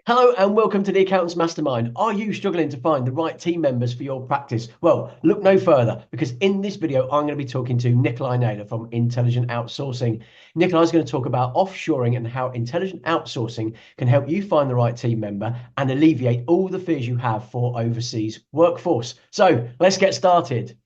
Hello and welcome to the Accountants Mastermind. Are you struggling to find the right team members for your practice? Well, look no further because in this video, I'm going to be talking to Nikolai Naylor from Intelligent Outsourcing. Nikolai is going to talk about offshoring and how intelligent outsourcing can help you find the right team member and alleviate all the fears you have for overseas workforce. So let's get started.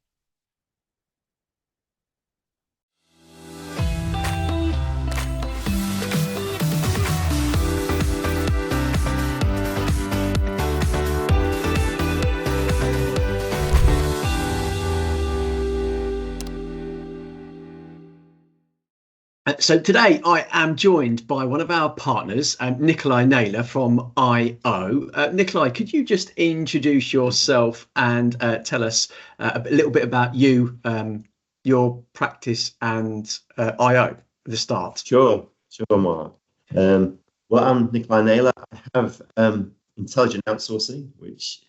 So today I am joined by one of our partners, Nikolai Naylor from IO. Nikolai, could you just introduce yourself and tell us a little bit about you, your practice and IO at the start? Sure, Mark. Well, I'm Nikolai Naylor. I have Intelligent Outsourcing, which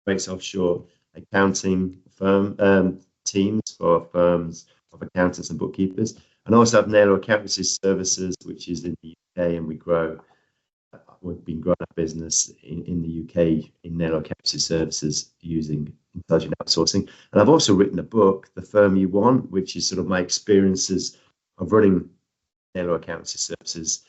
creates offshore accounting firm teams for firms of accountants and bookkeepers. And I also have Naylor Accountancy Services, which is in the UK, and we've been growing our business in the UK in Naylor Accountancy Services using Intelligent Outsourcing. And I've also written a book, The Firm You Want, which is sort of my experiences of running Naylor Accountancy Services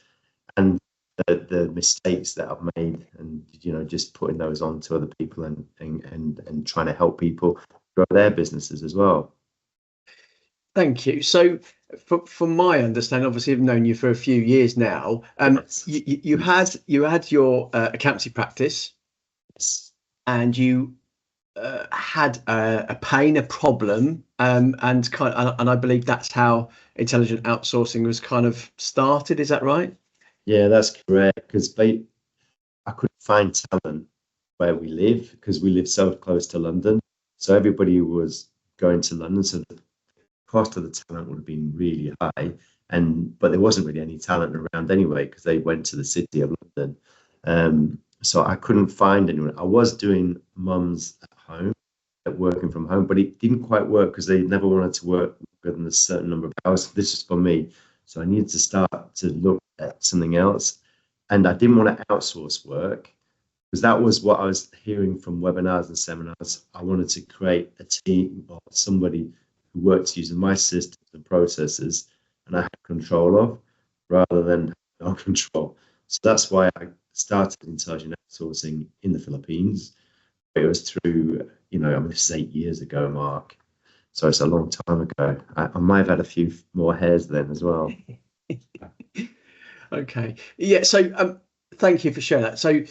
and the mistakes that I've made, and just putting those on to other people and trying to help people grow their businesses as well. Thank you. So, from my understanding, obviously, I've known you for a few years now. Yes. You had your accountancy practice, Yes. and you had a pain, a problem, and I believe that's how intelligent outsourcing was kind of started. Is that right? Yeah, that's correct. Because I couldn't find talent where we live because we live so close to London. So everybody was going to London. So the cost of the talent would have been really high. But there wasn't really any talent around anyway because they went to the city of London. So I couldn't find anyone. I was doing mums at home, working from home, but it didn't quite work because they never wanted to work longer than a certain number of hours. This is for me. So I needed to start to look at something else. And I didn't want to outsource work because that was what I was hearing from webinars and seminars. I wanted to create a team or somebody who works using my systems and processes and I had control of rather than no control. So that's why I started Intelligent Outsourcing in the Philippines. It was through, this is 8 years ago, Mark. So it's a long time ago. I might have had a few more hairs then as well. Okay. Yeah. So thank you for sharing that. So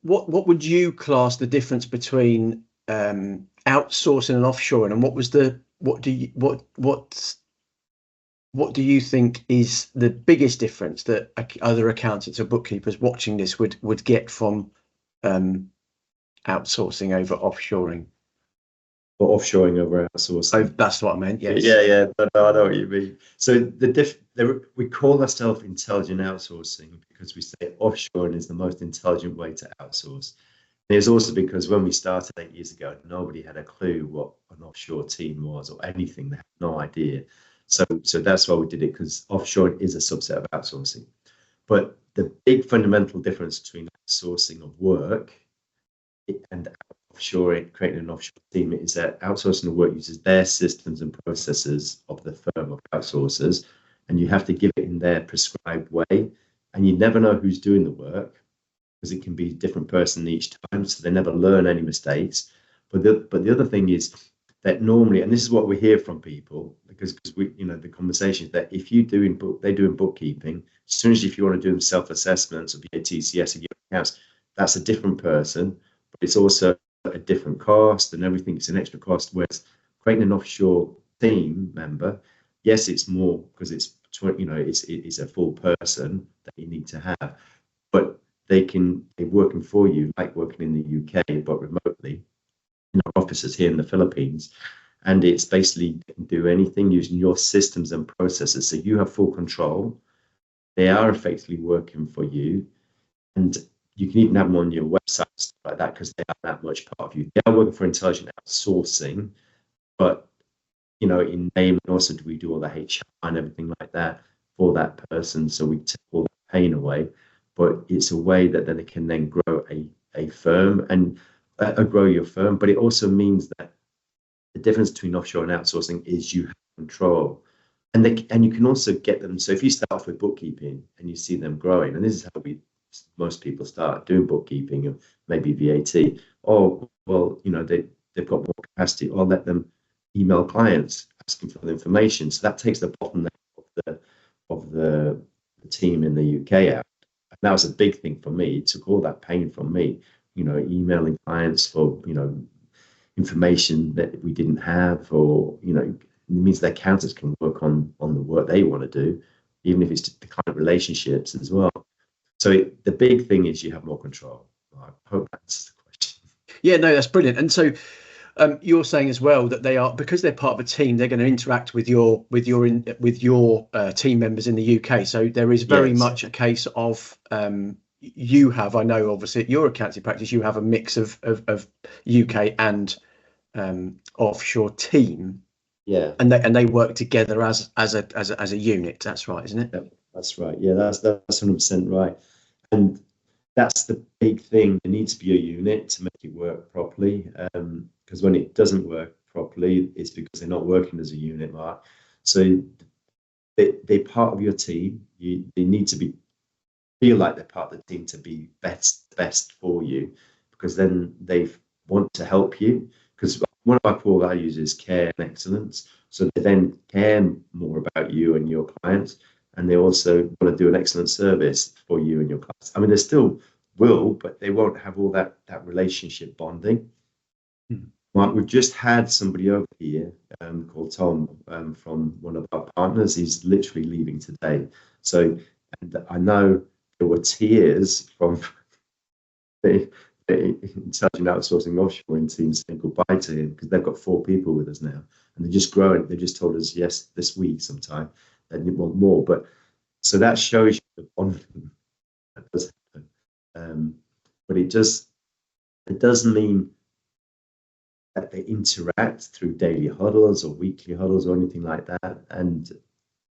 what would you class the difference between outsourcing and offshoring, and what do you think is the biggest difference that other accountants or bookkeepers watching this would get from outsourcing over offshoring? Or offshoring over outsourcing. Oh, that's what I meant. Yes. Yeah. No, I know what you mean. So we call ourselves intelligent outsourcing because we say offshoring is the most intelligent way to outsource. And it's also because when we started 8 years ago, nobody had a clue what an offshore team was or anything. They had no idea. So that's why we did it, because offshoring is a subset of outsourcing. But the big fundamental difference between outsourcing of work and offshoring, creating an offshore team, is that outsourcing of work uses their systems and processes of the firm of outsourcers, and you have to give it in their prescribed way, and you never know who's doing the work because it can be a different person each time, so they never learn any mistakes. But the other thing is that normally, and this is what we hear from people, because we, the conversation is that if they do in bookkeeping, as soon as if you want to do self-assessments or TCS of your accounts, that's a different person, but it's also a different cost and everything. It's an extra cost. Whereas creating an offshore team member, yes, it's more because it's a full person that you need to have, but they're working for you like working in the UK but remotely in our offices here in the Philippines, and it's basically do anything using your systems and processes, so you have full control. They are effectively working for you, and you can even have them on your website, stuff like that, because they are that much part of you. They are working for intelligent outsourcing, but in name, and also do we do all the HR and everything like that for that person, so we take all the pain away. but it's a way that then it can then grow a firm and grow your firm. But it also means that the difference between offshore and outsourcing is you have control. And you can also get them. So if you start off with bookkeeping and you see them growing, and this is how most people start doing bookkeeping and maybe VAT. Oh, well, they've got more capacity. Or let them email clients asking for the information. So that takes the bottleneck of the team in the UK out. And that was a big thing for me. It took all that pain from me, emailing clients for, information that we didn't have, or, it means their accountants can work on the work they want to do, even if it's the client relationships as well. So the big thing is you have more control. I hope that's the question. Yeah, no, that's brilliant. And so you're saying as well that they are, because they're part of a team, they're going to interact with your team members in the UK. So there is very much a case of you have, I know obviously at your accounting practice, you have a mix of UK and offshore team. Yeah, and they work together as a unit. That's right, isn't it? Yeah, that's right. Yeah, that's 100% right. And that's the big thing. There needs to be a unit to make it work properly. Because when it doesn't work properly, it's because they're not working as a unit, Mark. So they're part of your team. They need to feel like they're part of the team to be best for you, because then they want to help you. Because one of our core values is care and excellence. So they then care more about you and your clients, and they also want to do an excellent service for you and your clients. I mean, they still will, but they won't have all that relationship bonding. Mark, we've just had somebody over here called Tom from one of our partners. He's literally leaving today. So, and I know there were tears from the Intelligent Outsourcing offshoring team saying goodbye to him, because they've got 4 people with us now, and they're just growing. They just told us yes this week sometime and they want more. But so that shows you the bonding that does happen. But it doesn't mean that they interact through daily huddles or weekly huddles or anything like that. And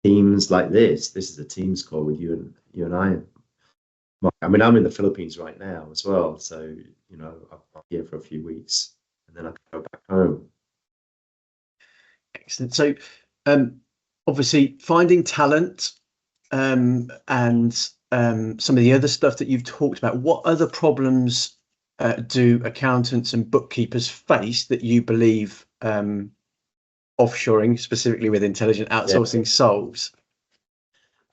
teams like this is a Teams call with you and I. I mean, I'm in the Philippines right now as well, so I'm here for a few weeks and then I can go back home. Excellent. So, obviously, finding talent and some of the other stuff that you've talked about. What other problems do accountants and bookkeepers face that you believe offshoring, specifically with intelligent outsourcing, solves?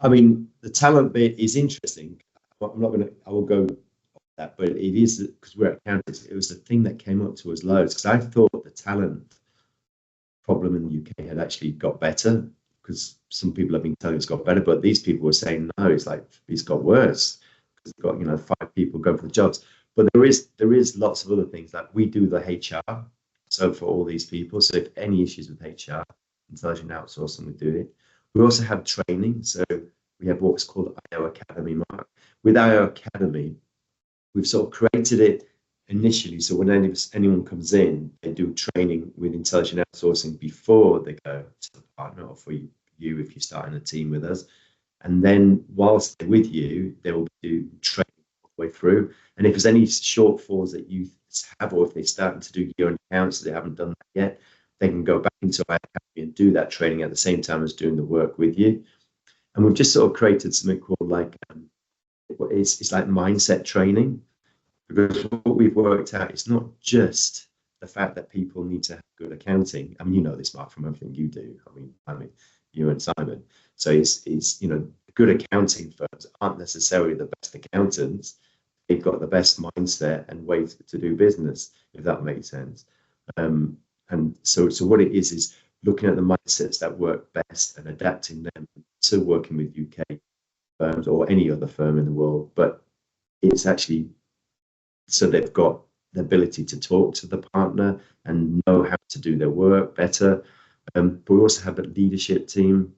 I mean, the talent bit is interesting. I will go off that, but it is because we're accountants. It was the thing that came up to us loads, because I thought the talent problem in the UK had actually got better, because some people have been telling us it's got better, but these people were saying no, it's got worse, because they've got 5 people going for the jobs. But there is lots of other things, like we do the HR, so for all these people. So if any issues with HR, Intelligent Outsourcing, we do it. We also have training, so we have what's called IO Academy, Mark. With IO Academy, we've sort of created it initially, so when anyone comes in, they do training with Intelligent Outsourcing before they go to the partner, or for you if you're starting a team with us. And then whilst they're with you, they will do training all the way through. And if there's any shortfalls that you have, or if they're starting to do your accounts, they haven't done that yet, they can go back into IO Academy and do that training at the same time as doing the work with you. And we've just sort of created something called it's like mindset training, because what we've worked out, it's not just the fact that people need to have good accounting. I mean, you know this, Mark, from everything you do. I mean, you and Simon. So it's good accounting firms aren't necessarily the best accountants. They've got the best mindset and way to do business, if that makes sense. And so what it is looking at the mindsets that work best and adapting them to working with UK firms or any other firm in the world. But it's actually so they've got the ability to talk to the partner and know how to do their work better. But we also have a leadership team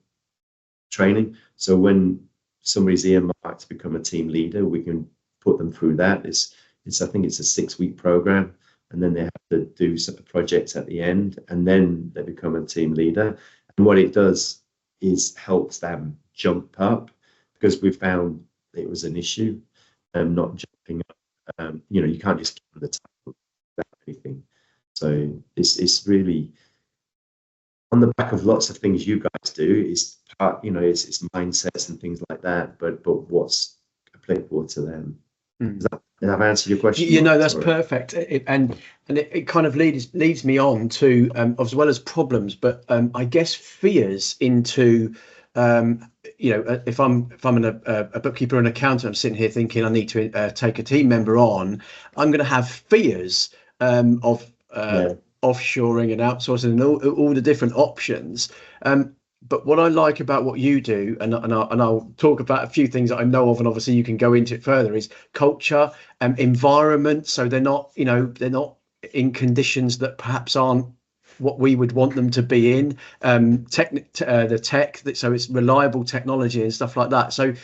training. So when somebody's earmarked to become a team leader, we can put them through that. I think it's a 6-week program, and then they have to do some projects at the end, and then they become a team leader. And what it does is helps them jump up, because we found it was an issue. not jumping up. You can't just give them the title without anything. So it's really on the back of lots of things you guys do. It's part, it's mindsets and things like that. But what's applicable to them? Have I answered your question? That's perfect. And it kind of leads me on to as well as problems, but I guess fears into if I'm a bookkeeper and accountant, I'm sitting here thinking I need to take a team member on. I'm going to have fears of offshoring and outsourcing and all the different options. But what I like about what you do, and I'll talk about a few things that I know of, and obviously you can go into it further, is culture and environment. So they're not in conditions that perhaps aren't what we would want them to be in. The tech, so it's reliable technology and stuff like that. So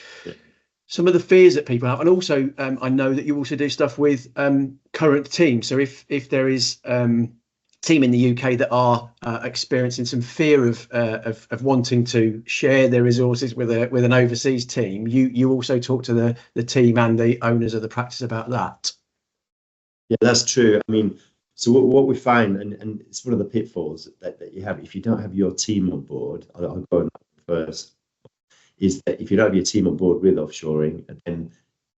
some of the fears that people have, and also I know that you also do stuff with current teams. So if there is team in the UK that are experiencing some fear of wanting to share their resources with an overseas team, you also talk to the team and the owners of the practice about that. Yeah, that's true. I mean, so what we find, and it's one of the pitfalls that you have if you don't have your team on board. I'll go on first. Is that if you don't have your team on board with offshoring, then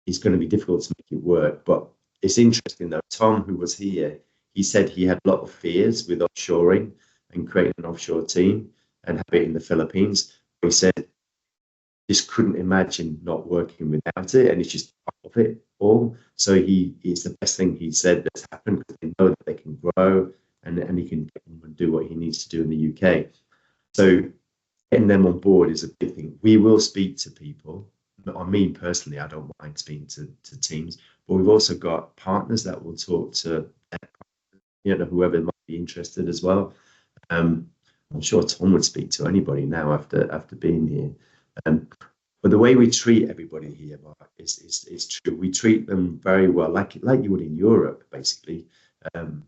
it's going to be difficult to make it work. But it's interesting though. Tom, who was here, he said he had a lot of fears with offshoring and creating an offshore team and have it in the Philippines. He said just couldn't imagine not working without it, and it's just part of it all. So it's the best thing he said that's happened because they know that they can grow and he can do what he needs to do in the UK. So getting them on board is a big thing. We will speak to people. I mean, personally, I don't mind speaking to teams, but we've also got partners that will talk to whoever might be interested as well. I'm sure Tom would speak to anybody now after being here. But the way we treat everybody here, Mark, is true. We treat them very well, like you would in Europe, basically. And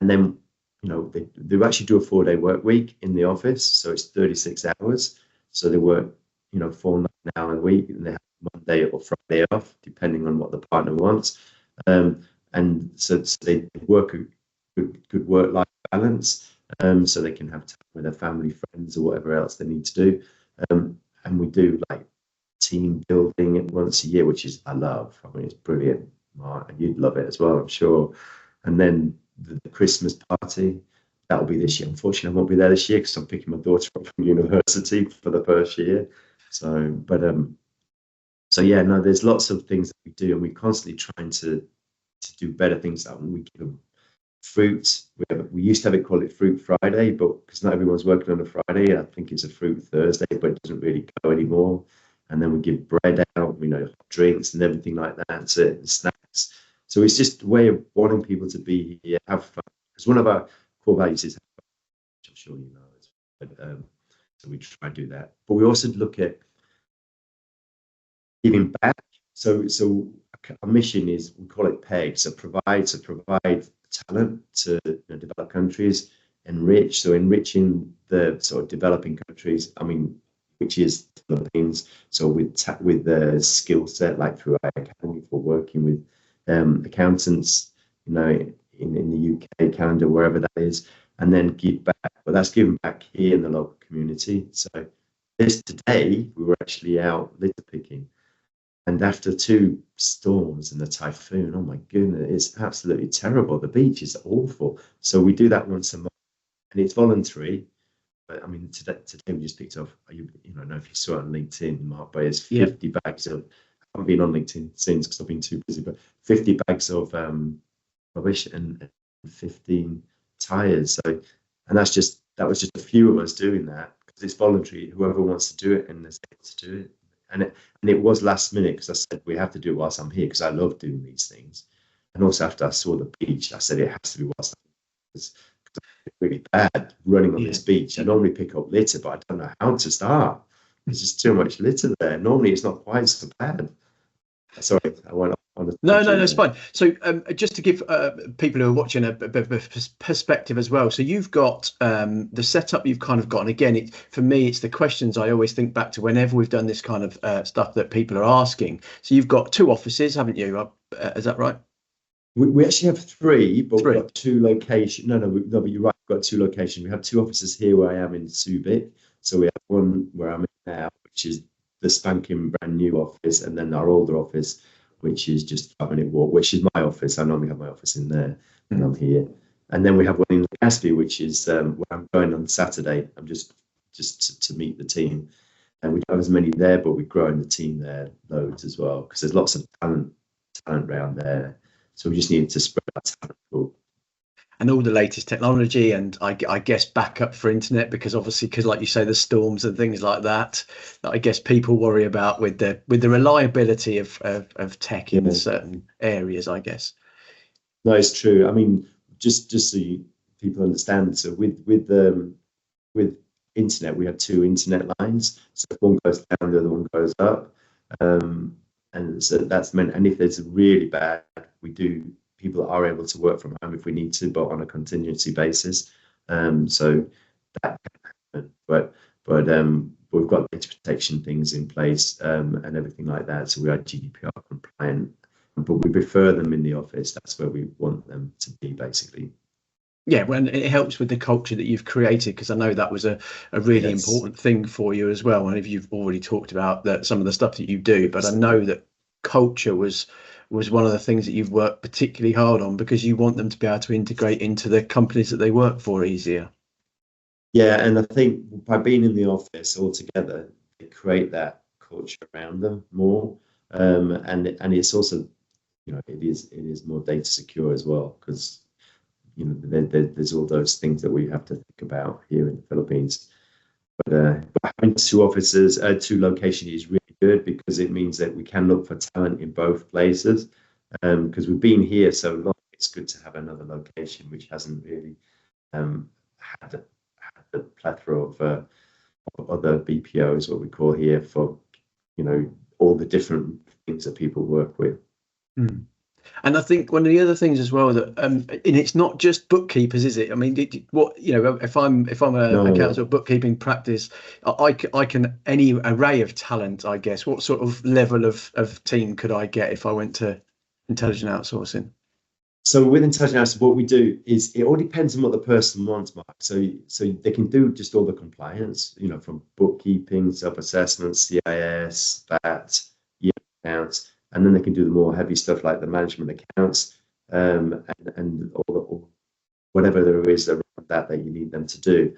then, they actually do a 4-day work week in the office, so it's 36 hours. So they work, 4 9 hours a week, and they have Monday or Friday off, depending on what the partner wants. And so they work a good work-life balance, so they can have time with their family, friends, or whatever else they need to do. And we do like team building once a year, which is I love. I mean, it's brilliant, Mark, and you'd love it as well, I'm sure. And then the Christmas party, that'll be this year. Unfortunately, I won't be there this year because I'm picking my daughter up from university for the first year. So yeah, no, there's lots of things that we do, and we're constantly trying to do better things. That we give them fruit. We used to have it called it Fruit Friday, but because not everyone's working on a Friday, I think it's a Fruit Thursday, but it doesn't really go anymore. And then we give bread out, drinks and everything like that, and snacks. So it's just a way of wanting people to be here, have fun. Because one of our core values is have fun, which I'm sure you know. But, so we try to do that. But we also look at giving back. So our mission is, we call it PEG. So provide talent to developed countries, enriching the sort of developing countries. I mean, which is the Philippines. So with the skill set, like through our academy for working with accountants, in the UK, Canada, wherever that is, and then give back. But that's giving back here in the local community. So today we were actually out litter picking. And after 2 storms and the typhoon, oh my goodness, it's absolutely terrible. The beach is awful. So we do that once a month, and it's voluntary. But I mean, today we just picked up. I don't know if you saw it on LinkedIn, Mark, but it's 50 bags of. I haven't been on LinkedIn since because I've been too busy. But 50 bags of rubbish and 15 tires. So, and that was just a few of us doing that because it's voluntary. Whoever wants to do it and is able to do it. And it was last minute because I said we have to do it whilst I'm here because I love doing these things. And also after I saw the beach, I said it has to be whilst I'm here because it's really bad running on this beach. I normally pick up litter, but I don't know how to start. There's just too much litter there. Normally it's not quite so bad. Sorry, I went on. No, no, that's fine. So just to give people who are watching a bit of a perspective as well. So you've got the setup you've kind of got. And again, for me, it's the questions I always think back to whenever we've done this kind of stuff that people are asking. So you've got 2 offices, haven't you? Is that right? We actually have 3, but 3. we've got 2 locations. No, but you're right. We've got 2 locations. We have 2 offices here where I am in Subic. So we have one where I'm in now, which is the spanking brand new office, and then our older office, which is just a 5-minute walk, which is my office. I normally have my office in there, and I'm here. And then we have one in Gatsby, which is where I'm going on Saturday. I'm just to meet the team. And we don't have as many there, but we're growing the team there loads as well, because there's lots of talent around there. So we just need to spread that talent pool. And all the latest technology, and I guess backup for internet, because obviously, because like you say, the storms and things like that I guess people worry about with the reliability of tech in certain areas, I guess. No, it's true. I mean, just so people understand. So with internet, we have 2 internet lines. So if one goes down, the other one goes up. And so that's meant. And if there's really bad, people are able to work from home if we need to, but on a contingency basis. So that can happen. But we've got data protection things in place and everything like that. So we are GDPR compliant, but we prefer them in the office. That's where we want them to be, basically. Yeah, well, it helps with the culture that you've created, because I know that was a really important thing for you as well. And if you've already talked about that, some of the stuff that you do, but I know that culture was one of the things that you've worked particularly hard on, because you want them to be able to integrate into the companies that they work for easier. Yeah, and I think by being in the office all together, they create that culture around them more, and it's also, it is more data secure as well, because there's all those things that we have to think about here in the Philippines. But having 2 offices, 2 locations is really good, because it means that we can look for talent in both places. Because we've been here so long, it's good to have another location which hasn't really had the plethora of other BPOs, what we call here, for all the different things that people work with. And I think one of the other things as well that, and it's not just bookkeepers, is it? I mean, if I'm a accountant or bookkeeping practice, I can any array of talent, I guess. What sort of level of team could I get if I went to Intelligent Outsourcing? So with Intelligent Outsourcing, what we do is, it all depends on what the person wants, Mark. So they can do just all the compliance, from bookkeeping, self-assessment, CIS, VAT, year accounts. And then they can do the more heavy stuff like the management accounts, and all whatever there is around that you need them to do.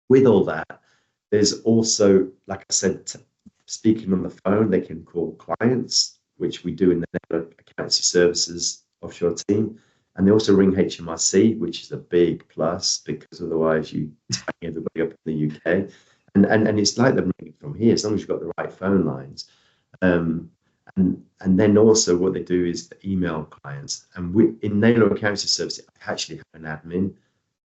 With all that, there's also, like I said, speaking on the phone, they can call clients, which we do in the Network Accountancy Services offshore team. And they also ring HMRC, which is a big plus, because otherwise you tie everybody up in the UK. And it's like them ringing from here, as long as you've got the right phone lines. And then also what they do is the email clients. And in Naylor Accountancy Services, I actually have an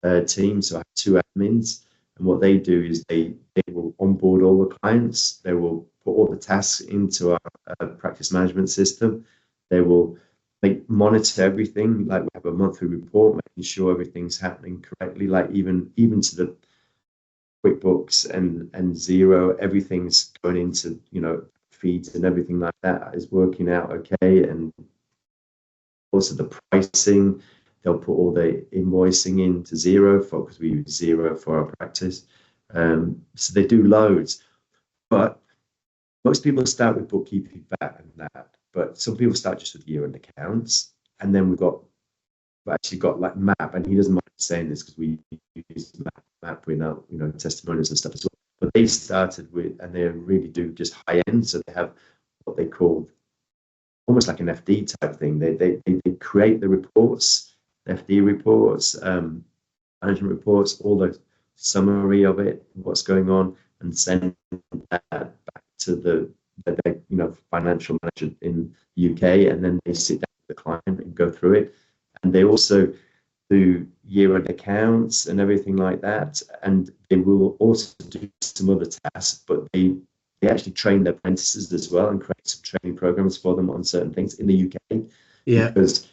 admin team. So I have 2 admins. And what they do is they will onboard all the clients. They will put all the tasks into our practice management system. They will monitor everything. Like, we have a monthly report, making sure everything's happening correctly. Like even to the QuickBooks and Xero, everything's going into, feeds and everything like that is working out okay. And also the pricing, they'll put all the invoicing into Xero, because we use Xero for our practice. So they do loads, but most people start with bookkeeping, VAT and that, but some people start just with year-end accounts. And then we've actually got like MAP, and he doesn't mind saying this because we use MAP with testimonials and stuff as well. But they started with, and they really do just high end. So they have what they call almost like an FD type thing. They create the reports, FD reports, management reports, all the summary of it, what's going on, and send that back to the financial manager in the UK, and then they sit down with the client and go through it. And they also do year-end accounts and everything like that. And they will also do some other tasks, but they they actually train their apprentices as well and create some training programs for them on certain things in the UK. Yeah. Because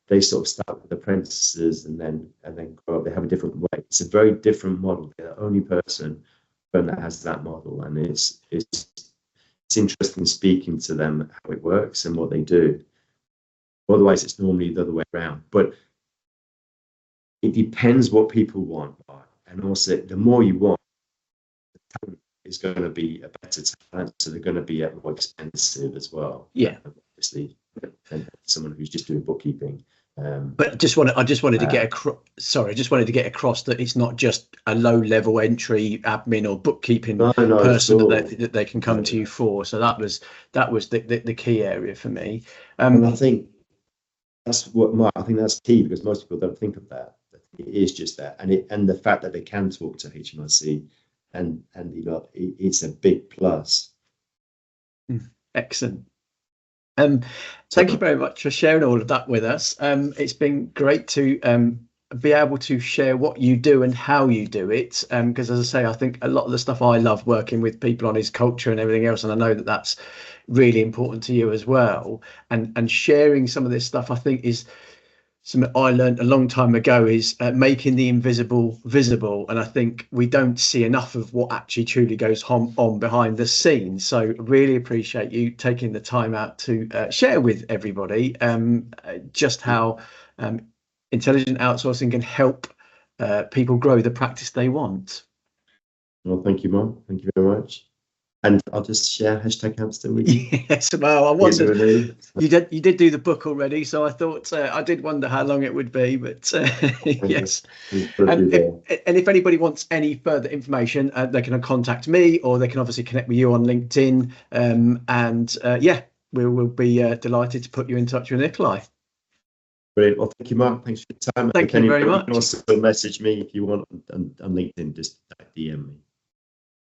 they sort of start with apprentices and then grow up. They have a different way. It's a very different model. They're the only person that has that model, and it's interesting speaking to them how it works and what they do. Otherwise, it's normally the other way around. But it depends what people want, and also the more you want, the talent is going to be a better talent, so they're going to be more expensive as well. Yeah, obviously, than someone who's just doing bookkeeping. But I just wanted to get across. Sorry, I just wanted to get across that it's not just a low-level entry admin or bookkeeping person that they can come to you for. So that was the key area for me. And I think that's I think that's key, because most people don't think of that. It is just that, and the fact that they can talk to HMRC, and it's a big plus. Excellent. Thank you very much for sharing all of that with us. It's been great to be able to share what you do and how you do it. Because as I say, I think a lot of the stuff I love working with people on is culture and everything else, and I know that that's really important to you as well. And sharing some of this stuff, I think, is something I learned a long time ago, is making the invisible visible. And I think we don't see enough of what actually truly goes on behind the scenes. So really appreciate you taking the time out to share with everybody just how intelligent outsourcing can help people grow the practice they want. Well, thank you, Mark. Thank you very much. And I'll just share #hamster with you. Yes, well, I wondered. You did do the book already, so I thought I did wonder how long it would be, but yes. And if anybody wants any further information, they can contact me, or they can obviously connect with you on LinkedIn. Yeah, we will be delighted to put you in touch with Nikolai. Brilliant. Well, thank you, Mark. Thanks for your time. Thank you very much. You can also message me if you want on LinkedIn. Just DM me.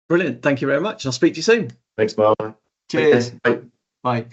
Brilliant. Thank you very much. I'll speak to you soon. Thanks, Mark. Cheers. Bye. Bye.